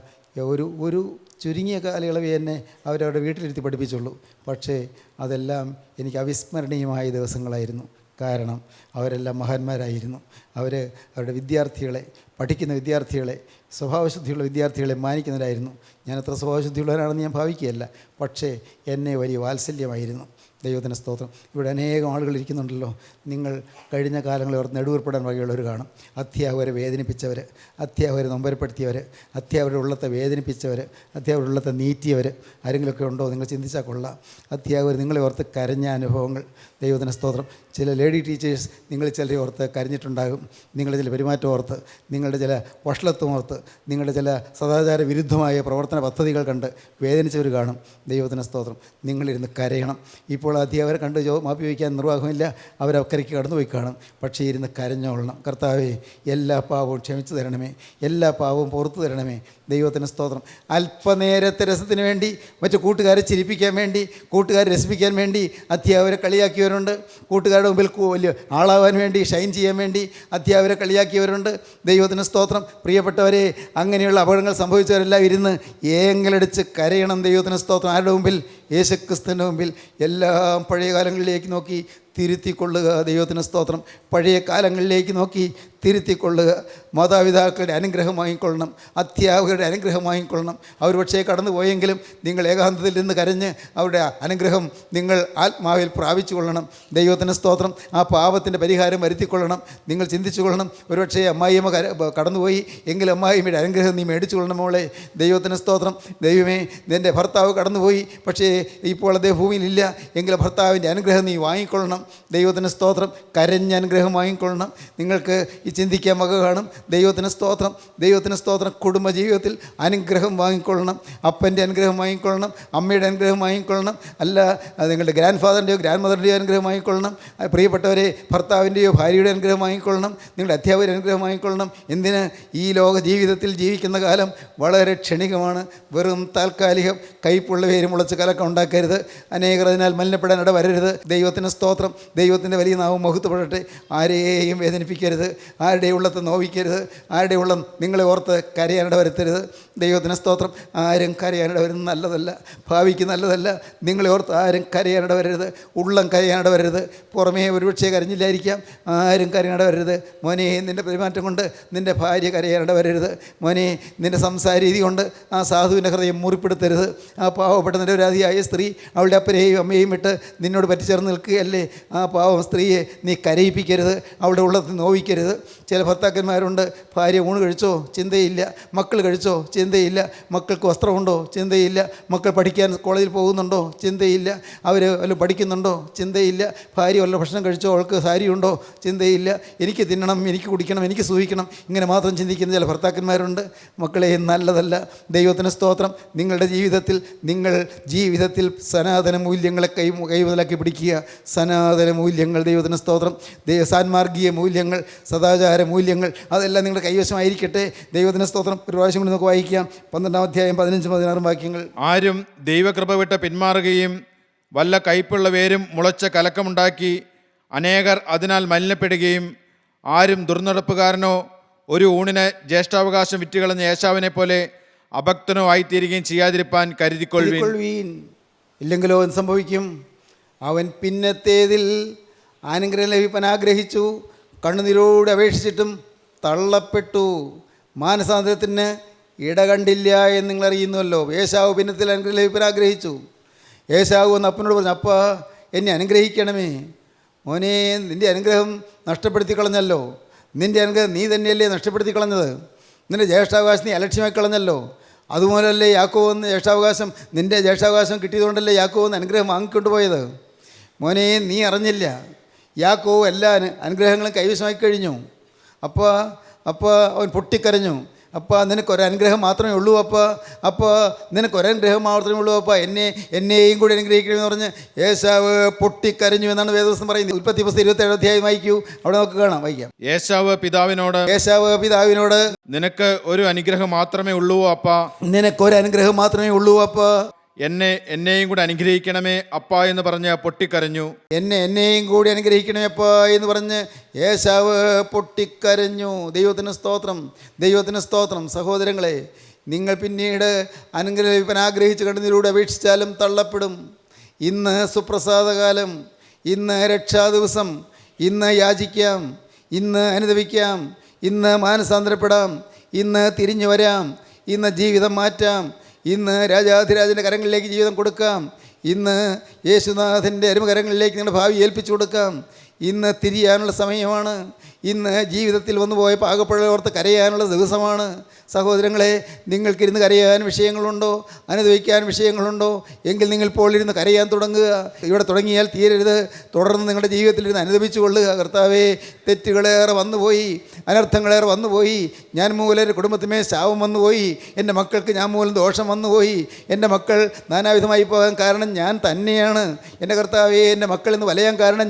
[SPEAKER 2] ഒരു ചുരുങ്ങിയ കാലയളവേ എന്നെ അവരവരുടെ വീട്ടിലിരുത്തി പഠിപ്പിച്ചുള്ളൂ. പക്ഷേ അതെല്ലാം എനിക്ക് അവിസ്മരണീയമായ ദിവസങ്ങളായിരുന്നു. കാരണം അവരെല്ലാം മഹാന്മാരായിരുന്നു. അവരുടെ വിദ്യാർത്ഥികളെ, പഠിക്കുന്ന വിദ്യാർത്ഥികളെ, സ്വഭാവശുദ്ധിയുള്ള വിദ്യാർത്ഥികളെ മാനിക്കുന്നവരായിരുന്നു. ഞാൻ അത്ര സ്വഭാവശുദ്ധിയുള്ളവരാണെന്ന് ഞാൻ ഭാവിക്കുകയല്ല. പക്ഷേ എന്നെ വലിയ വാത്സല്യമായിരുന്നു. ദൈവത്തിന് സ്തോത്രം. ഇവിടെ അനേകം ആളുകൾ ഇരിക്കുന്നുണ്ടല്ലോ. നിങ്ങൾ കഴിഞ്ഞ കാലങ്ങളിൽ ഓർത്ത് നെടുവേർപ്പെടാൻ വകയുള്ളവർ കാണും. അധ്യാപകരെ വേദനിപ്പിച്ചവർ, അധ്യാപകരെ നൊമ്പരപ്പെടുത്തിയവർ, അധ്യാപകരുടെ ഉള്ളത്തെ വേദനിപ്പിച്ചവർ, അധ്യാപകരുടെ ഉള്ളത്തെ നീറ്റിയവർ ആരെങ്കിലുമൊക്കെ ഉണ്ടോ? നിങ്ങൾ ചിന്തിച്ചാൽ കൊള്ളാം. അധ്യാപകർ നിങ്ങളെ ഓർത്ത് കരഞ്ഞ അനുഭവങ്ങൾ. ദൈവത്തിന് സ്തോത്രം. ചില ലേഡി ടീച്ചേഴ്സ് നിങ്ങൾ ചിലരെ ഓർത്ത് കരഞ്ഞിട്ടുണ്ടാകും. നിങ്ങളുടെ ചില പെരുമാറ്റം ഓർത്ത്, നിങ്ങളുടെ ചില വഷളത്വം ഓർത്ത്, നിങ്ങളുടെ ചില സദാചാര വിരുദ്ധമായ പ്രവർത്തന പദ്ധതികൾ കണ്ട് വേദനിച്ചവർ കാണും. ദൈവത്തിന് സ്തോത്രം. നിങ്ങളിരുന്ന് കരയണം. ഇപ്പോൾ അധ്യാപകരെ കണ്ട് മാപ്പി വയ്ക്കാൻ നിർവാഹമില്ല, അവരക്കരയ്ക്ക് കടന്നുപോയി കാണും. പക്ഷേ ഇരുന്ന് കരഞ്ഞോളണം. കർത്താവേ, എല്ലാ പാവവും ക്ഷമിച്ചു തരണമേ, എല്ലാ പാവവും പുറത്തു തരണമേ. ദൈവത്തിന് സ്തോത്രം. അല്പനേരത്തെ രസത്തിന് വേണ്ടി, മറ്റു കൂട്ടുകാരെ ചിരിപ്പിക്കാൻ വേണ്ടി, കൂട്ടുകാരെ രസിപ്പിക്കാൻ വേണ്ടി അധ്യാപകരെ കളിയാക്കിയവരുണ്ട്. കൂട്ടുകാരുടെ മുമ്പിൽ വലിയ ആളാവാൻ വേണ്ടി, ഷൈൻ ചെയ്യാൻ വേണ്ടി അധ്യാപകരെ കളിയാക്കിയവരുണ്ട്. ദൈവത്തിന് സ്തോത്രം. പ്രിയപ്പെട്ടവരെ, അങ്ങനെയുള്ള അപകടങ്ങൾ സംഭവിച്ചവരെല്ലാം ഇരുന്ന് ഏങ്ങലടിച്ച് കരയണം. ദൈവത്തിന് സ്തോത്രം. ആരുടെ മുമ്പിൽ? യേശുക്രിസ്തുവിൻ്റെ മുമ്പിൽ. എല്ലാം പഴയ കാലങ്ങളിലേക്ക് നോക്കി തിരുത്തിക്കൊള്ളുക. ദൈവത്തിന് സ്തോത്രം. പഴയ കാലങ്ങളിലേക്ക് നോക്കി തിരുത്തിക്കൊള്ളുക. മാതാപിതാക്കളുടെ അനുഗ്രഹം വാങ്ങിക്കൊള്ളണം, അധ്യാപകരുടെ അനുഗ്രഹം വാങ്ങിക്കൊള്ളണം. അവർ പക്ഷേ കടന്നു പോയെങ്കിലും നിങ്ങൾ ഏകാന്തത്തിൽ നിന്ന് കരഞ്ഞ് അവരുടെ അനുഗ്രഹം നിങ്ങൾ ആത്മാവിൽ പ്രാപിച്ചു കൊള്ളണം. ദൈവത്തിന് സ്തോത്രം. ആ പാപത്തിൻ്റെ പരിഹാരം വരുത്തിക്കൊള്ളണം. നിങ്ങൾ ചിന്തിച്ചു കൊള്ളണം. ഒരുപക്ഷേ അമ്മായിയമ്മ കടന്നുപോയി എങ്കിലും അമ്മായിയമ്മയുടെ അനുഗ്രഹം നീ മേടിച്ചു കൊള്ളണം മോളെ. ദൈവത്തിന് സ്തോത്രം. ദൈവമേ, നിൻ്റെ ഭർത്താവ് കടന്നുപോയി, പക്ഷേ ഇപ്പോൾ അദ്ദേഹം ഭൂമിയിലില്ല, എങ്കിലും ഭർത്താവിൻ്റെ അനുഗ്രഹം നീ വാങ്ങിക്കൊള്ളണം. ദൈവത്തിന് സ്തോത്രം. കരഞ്ഞ അനുഗ്രഹം വാങ്ങിക്കൊള്ളണം. നിങ്ങൾക്ക് ഈ ചിന്തിക്കാൻ വക കാണും. ദൈവത്തിന് സ്തോത്രം. ദൈവത്തിന് സ്തോത്രം. കുടുംബജീവിതത്തിൽ അനുഗ്രഹം വാങ്ങിക്കൊള്ളണം. അപ്പൻ്റെ അനുഗ്രഹം വാങ്ങിക്കൊള്ളണം, അമ്മയുടെ അനുഗ്രഹം വാങ്ങിക്കൊള്ളണം. അല്ല, നിങ്ങളുടെ ഗ്രാൻഡ് ഫാദറിൻ്റെയോ ഗ്രാൻഡ് മദറിൻ്റെയോ അനുഗ്രഹം വാങ്ങിക്കൊള്ളണം. പ്രിയപ്പെട്ടവരെ, ഭർത്താവിൻ്റെയോ ഭാര്യയുടെ അനുഗ്രഹം വാങ്ങിക്കൊള്ളണം. നിങ്ങളുടെ അധ്യാപകരുടെ അനുഗ്രഹം വാങ്ങിക്കൊള്ളണം. എന്തിന്? ഈ ലോക ജീവിതത്തിൽ ജീവിക്കുന്ന കാലം വളരെ ക്ഷണികമാണ്, വെറും താൽക്കാലികം. കയ്പുള്ള വേര് മുളച്ച് കലക്കം ഉണ്ടാക്കരുത്. അനേകർ അതിനാൽ മലിനപ്പെടാൻ ഇടവരരുത്. ദൈവത്തിന് സ്തോത്രം. ദൈവത്തിൻ്റെ വലിയ നാമം മഹത്വപ്പെടട്ടെ. ആരെയും വേദനിപ്പിക്കരുത്, ആരുടെ ഉള്ളത്തെ നോവിക്കരുത്, ആരുടെ ഉള്ളം നിങ്ങളെ ഓർത്ത് കരയാനിട വരുത്തരുത്. ദൈവത്തിന് സ്തോത്രം. ആരും കരയാനിട വരുന്നത് നല്ലതല്ല, ഭാവിക്ക് നല്ലതല്ല. നിങ്ങളെ ഓർത്ത് ആരും കരയാനിട വരരുത്, ഉള്ളം കരയാനിട വരരുത്. പുറമേ ഒരുപക്ഷേ കരഞ്ഞില്ലായിരിക്കാം, ആരും കരയാനിട വരരുത്. മോനെ, നിൻ്റെ പെരുമാറ്റം കൊണ്ട് നിൻ്റെ ഭാര്യ കരയാനിട വരരുത്. മോനെ, നിൻ്റെ സംസാര രീതി കൊണ്ട് ആ സാധുവിൻ്റെ ഹൃദയം മുറിപ്പെടുത്തരുത്. ആ പാവപ്പെട്ട നിരപരാധിയായ സ്ത്രീ അവളുടെ അപ്പനെയും അമ്മയെയും വിട്ട് നിന്നോട് പറ്റിച്ചേർന്ന് നിൽക്കുകയല്ലേ. ആ പാവം സ്ത്രീയെ നീ കരയിപ്പിക്കരുത്, അവളുടെ ഉള്ളത്തിൽ നോവിക്കരുത്. ചില ഭർത്താക്കന്മാരുണ്ട്, ഭാര്യ ഊണ് കഴിച്ചോ? ചിന്തയില്ല. മക്കൾ കഴിച്ചോ? ചിന്തയില്ല. മക്കൾക്ക് വസ്ത്രമുണ്ടോ? ചിന്തയില്ല. മക്കൾ പഠിക്കാൻ കോളേജിൽ പോകുന്നുണ്ടോ? ചിന്തയില്ല. അവർ വല്ല പഠിക്കുന്നുണ്ടോ? ചിന്തയില്ല. ഭാര്യ വല്ല ഭക്ഷണം കഴിച്ചോ? അവൾക്ക് സാരിയുണ്ടോ? ചിന്തയില്ല. എനിക്ക് തിന്നണം, എനിക്ക് കുടിക്കണം, എനിക്ക് സൂഹിക്കണം, ഇങ്ങനെ മാത്രം ചിന്തിക്കുന്ന ചില ഭർത്താക്കന്മാരുണ്ട്. മക്കളെ, നല്ലതല്ല. ദൈവത്തിന് സ്തോത്രം. നിങ്ങളുടെ ജീവിതത്തിൽ സനാതന മൂല്യങ്ങളെ കൈമുതലാക്കി പിടിക്കുക. സനാതന മൂല്യങ്ങൾ. ദൈവത്തിന് സ്തോത്രം. സാൻമാർഗീയ മൂല്യങ്ങൾ, സദാചാര മൂല്യങ്ങൾ, അതെല്ലാം നിങ്ങളുടെ കൈവശമായിരിക്കട്ടെ. ദൈവത്തിന് സ്തോത്രം. ഒരു പ്രാവശ്യം കൂടി നമുക്ക് വായിക്കാം 12-ാം അധ്യായം 15-16 വാക്യങ്ങൾ.
[SPEAKER 3] ആരും ദൈവകൃപ വിട്ട് പിന്മാറുകയും വല്ല കയ്പുള്ള വേരും മുളച്ച കലക്കമുണ്ടാക്കി അനേകർ അതിനാൽ മലിനപ്പെടുകയും ആരും ദുർനടപ്പുകാരനോ ഒരു ഊണിന് ജ്യേഷ്ഠാവകാശം വിറ്റുകളഞ്ഞ ഏശാവിനെ പോലെ അഭക്തനോ ആയിത്തീരുകയും ചെയ്യാതിരിപ്പാൻ കരുതിക്കൊള്ളുവീൻ.
[SPEAKER 2] ഇല്ലെങ്കിലോ എന്ത് സംഭവിക്കും? അവൻ പിന്നത്തേതിൽ അനുഗ്രഹം ലഭിപ്പാൻ ആഗ്രഹിച്ചു, കണ്ണുനീരോടെ അപേക്ഷിച്ചിട്ടും തള്ളപ്പെട്ടു, മാനസാന്തരത്തിന് ഇടകണ്ടില്ല എന്ന് നിങ്ങൾ അറിയുന്നുവല്ലോ. ഏശാവ് പിന്നത്തിൽ അനുഗ്രഹം ലഭിപ്പാൻ ആഗ്രഹിച്ചു. ഏശാവ് എന്ന് അപ്പനോട് പറഞ്ഞു, അപ്പാ, എന്നെ അനുഗ്രഹിക്കണമേ. മോനെ, നിൻ്റെ അനുഗ്രഹം നഷ്ടപ്പെടുത്തി കളഞ്ഞല്ലോ. നിൻ്റെ അനുഗ്രഹം നീ തന്നെയല്ലേ നഷ്ടപ്പെടുത്തി കളഞ്ഞത്. നിൻ്റെ ജ്യേഷ്ഠാവകാശം നീ അലക്ഷ്യമാക്കി കളഞ്ഞല്ലോ. അതുപോലല്ലേ യാക്കോബ് എന്ന് ജ്യേഷ്ഠാവകാശം, നിൻ്റെ ജ്യേഷ്ഠാവകാശം കിട്ടിയതുകൊണ്ടല്ലേ യാക്കോബ് എന്ന് അനുഗ്രഹം വാങ്ങിക്കൊണ്ടുപോയത്. മോനെ, നീ അറിഞ്ഞില്ല. യാക്കോബ് എല്ലാ അനുഗ്രഹങ്ങളും കൈവശമാക്കി കഴിഞ്ഞു. അപ്പോൾ അവൻ പൊട്ടിക്കരഞ്ഞു. അപ്പോൾ നിനക്കൊരനുഗ്രഹം മാത്രമേ ഉള്ളൂ. അപ്പോൾ നിനക്കൊരനുഗ്രഹം മാത്രമേ ഉള്ളൂ. എന്നെയും കൂടി അനുഗ്രഹിക്കണമെന്ന് പറഞ്ഞ് ഏശാവ് പൊട്ടിക്കരഞ്ഞു എന്നാണ് വേദപുസ്തകം പറയുന്നത്. ഉൽപ്പത്തി പുസ്തകം 27 അധ്യായം വായിക്കൂ. അവിടെ നമുക്ക് കാണാം, വായിക്കാം.
[SPEAKER 3] ഏശാവ് പിതാവിനോട് നിനക്ക് ഒരു അനുഗ്രഹം മാത്രമേ ഉള്ളൂ അപ്പാ,
[SPEAKER 2] നിനക്കൊരു അനുഗ്രഹം മാത്രമേ ഉള്ളൂ അപ്പാ,
[SPEAKER 3] എന്നെയും കൂടി അനുഗ്രഹിക്കണമേ അപ്പാ എന്ന് പറഞ്ഞ് പൊട്ടിക്കരഞ്ഞു.
[SPEAKER 2] എന്നെയും കൂടി അനുഗ്രഹിക്കണമേ അപ്പാ എന്ന് പറഞ്ഞ് ഏശാവ് പൊട്ടിക്കരഞ്ഞു. ദൈവത്തിന് സ്തോത്രം. ദൈവത്തിന് സ്തോത്രം. സഹോദരങ്ങളെ, നിങ്ങൾ പിന്നീട് അനുഗ്രഹം ലഭിക്കാൻ ആഗ്രഹിച്ച് കണ്ണുനീരോടെ അപേക്ഷിച്ചാലും തള്ളപ്പെടും. ഇന്ന് സുപ്രസാദകാലം, ഇന്ന് രക്ഷാദിവസം, ഇന്ന് യാചിക്കാം, ഇന്ന് അനുദപിക്കാം, ഇന്ന് മാനസാന്തരപ്പെടാം, ഇന്ന് തിരിഞ്ഞു വരാം, ഇന്ന് ജീവിതം മാറ്റാം, ഇന്ന് രാജാധിരാജൻ്റെ കരങ്ങളിലേക്ക് ജീവിതം കൊടുക്കാം, ഇന്ന് യേശുനാഥൻ്റെ അരുമകരങ്ങളിലേക്ക് നിങ്ങളുടെ ഭാവി ഏൽപ്പിച്ചു കൊടുക്കാം. ഇന്ന് തിരിയാനുള്ള സമയമാണ്. ഇന്ന് ജീവിതത്തിൽ വന്നുപോയ പാകപ്പഴയോർത്ത് കരയാനുള്ള ദിവസമാണ്. സഹോദരങ്ങളെ, നിങ്ങൾക്കിരുന്ന് കരയാൻ വിഷയങ്ങളുണ്ടോ? അനുഭവിക്കാൻ വിഷയങ്ങളുണ്ടോ? എങ്കിൽ നിങ്ങൾ ഇപ്പോൾ ഇരുന്ന് കരയാൻ തുടങ്ങുക. ഇവിടെ തുടങ്ങിയാൽ തീരരുത്. തുടർന്ന് നിങ്ങളുടെ ജീവിതത്തിൽ അനുഭവിച്ചു കൊള്ളുക. കർത്താവേ, തെറ്റുകളേറെ വന്നുപോയി, അനർത്ഥങ്ങളേറെ വന്നുപോയി. ഞാൻ മൂലം എൻ്റെ കുടുംബത്തിന്മേൽ ശാപം വന്നുപോയി. എൻ്റെ മക്കൾക്ക് ഞാൻ മൂലം ദോഷം വന്നുപോയി. എൻ്റെ മക്കൾ നാനാവിധമായി പോകാൻ കാരണം ഞാൻ തന്നെയാണ്. എൻ്റെ കർത്താവേ, എൻ്റെ മക്കൾ ഇന്ന് വലയാൻ കാരണം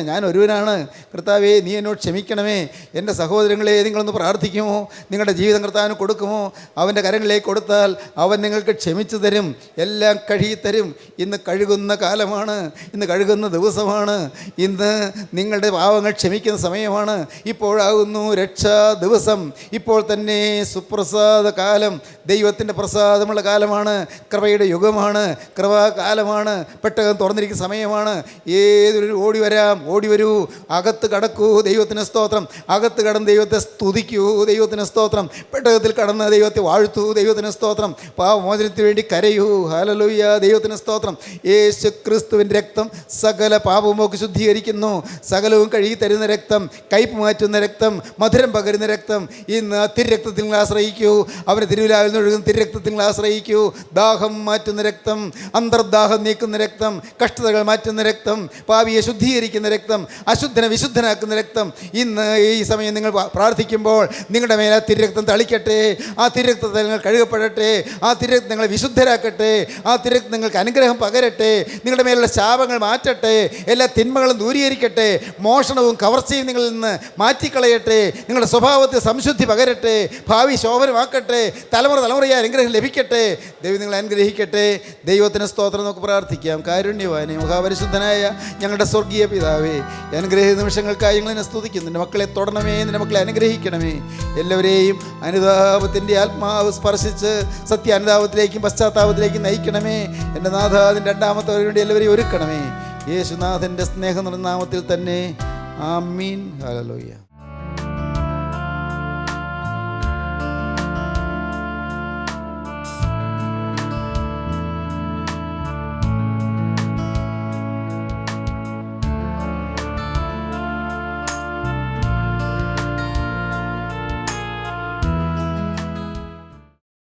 [SPEAKER 2] ഞാൻ ഒരുവനാണ്. കർത്താവേ, നീ എന്നോട് ക്ഷമിക്കണമേ. എൻ്റെ സഹോദരങ്ങളെ, നിങ്ങളൊന്ന് പ്രാർത്ഥിക്കുമോ? നിങ്ങളുടെ ജീവിതം കർത്താവിന് കൊടുക്കുമോ? അവൻ്റെ കരങ്ങളിലേക്ക് കൊടുത്താൽ അവൻ നിങ്ങൾക്ക് ക്ഷമിച്ചു തരും, എല്ലാം കഴുകിത്തരും. ഇന്ന് കഴുകുന്ന കാലമാണ്, ഇന്ന് കഴുകുന്ന ദിവസമാണ്. ഇന്ന് നിങ്ങളുടെ പാവങ്ങൾ ക്ഷമിക്കുന്ന സമയമാണ്. ഇപ്പോഴാകുന്നു രക്ഷാ ദിവസം. ഇപ്പോൾ തന്നെ സുപ്രസാദ കാലം, ദൈവത്തിൻ്റെ പ്രസാദമുള്ള കാലമാണ്. കൃപയുടെ യുഗമാണ്, കൃപാകാലമാണ്. പെട്ടകം തുറന്നിരിക്കുന്ന സമയമാണ്. ഏതൊരു ഓടി വരൂ, അകത്ത് കടക്കൂ, ദൈവത്തിന് സ്തോത്രം. അകത്ത് കടന്ന് ദൈവത്തെ സ്തുതിക്കൂ, ദൈവത്തിന് സ്തോത്രം. പെട്ടകത്തിൽ കടന്ന് ദൈവത്തെ വാഴ്ത്തൂ, ദൈവത്തിന് സ്തോത്രം. പാപമോചനത്തിന് വേണ്ടി കരയൂ, ഹല്ലേലൂയ, ദൈവത്തിന് സ്തോത്രം. യേശു ക്രിസ്തുവിൻ്റെ രക്തം സകല പാപവുമൊക്കെ ശുദ്ധീകരിക്കുന്നു. സകലവും കഴുകി തരുന്ന രക്തം, കയ്പ് മാറ്റുന്ന രക്തം, മധുരം പകരുന്ന രക്തം. ഇന്ന് തിരുരക്തത്തിൽ നിങ്ങൾ ആശ്രയിക്കൂ. അവന് തിരുവിലാവിൽ നിന്നൊഴുകുന്ന തിരുരക്തത്തിൽ നിങ്ങൾ ആശ്രയിക്കൂ. ദാഹം മാറ്റുന്ന രക്തം, അന്തർദാഹം നീക്കുന്ന രക്തം, കഷ്ടതകൾ മാറ്റുന്ന രക്തം, പാപിയെ ശുദ്ധീകരിക്കുന്ന രക്തം, അശുദ്ധനെ വിശുദ്ധനാക്കുന്ന രക്തം. ഇന്ന് ഈ സമയം നിങ്ങൾ പ്രാർത്ഥിക്കുമ്പോൾ നിങ്ങളുടെ മേലെ തിരുരക്തം തളിക്കട്ടെ. ആ തിരുരക്തത്തിൽ നിങ്ങൾ കഴുകപ്പെടട്ടെ. ആ തിരുരക്തം നിങ്ങളെ വിശുദ്ധരാക്കട്ടെ. ആ തിരുരക്തം നിങ്ങൾക്ക് അനുഗ്രഹം പകരട്ടെ. നിങ്ങളുടെ മേലുള്ള ശാപങ്ങൾ മാറ്റട്ടെ. എല്ലാ തിന്മകളും ദൂരീകരിക്കട്ടെ. മോഷണവും കവർച്ചയും നിങ്ങളിൽ നിന്ന് മാറ്റിക്കളയട്ടെ. നിങ്ങളുടെ സ്വഭാവത്തിൽ സംശുദ്ധി പകരട്ടെ. ഭാവി ശോഭനമാക്കട്ടെ. തലമുറയായി അനുഗ്രഹം ലഭിക്കട്ടെ. ദൈവം നിങ്ങളെ അനുഗ്രഹിക്കട്ടെ. ദൈവത്തിന് സ്തോത്രം. നമുക്ക് പ്രാർത്ഥിക്കാം. കാരുണ്യവാനേ, മഹാപരിശുദ്ധനായ ഞങ്ങളുടെ സ്വർഗീയ പിതാവേ, അനുഗ്രഹ നിമിഷങ്ങൾക്കായി ഞങ്ങളെ സ്തുതിക്കുന്നു. നിൻ്റെ മക്കളെ തൊടണമേ, നിൻ്റെ മക്കളെ അനുഗ്രഹിക്കണമേ. എല്ലാവരെയും അനുതാപത്തിൻ്റെ ആത്മാവ് സ്പർശിച്ച് സത്യ അനുതാപത്തിലേക്കും പശ്ചാത്താപത്തിലേക്കും നയിക്കണമേ. എൻ്റെ നാഥ, അതിൻ്റെ രണ്ടാമത്തെ വേണ്ടി എല്ലാവരെയും ഒരുക്കണമേ. യേശുനാഥൻ്റെ സ്നേഹ നിർനാമത്തിൽ തന്നെ. ആമീൻ. ഹല്ലേലൂയ.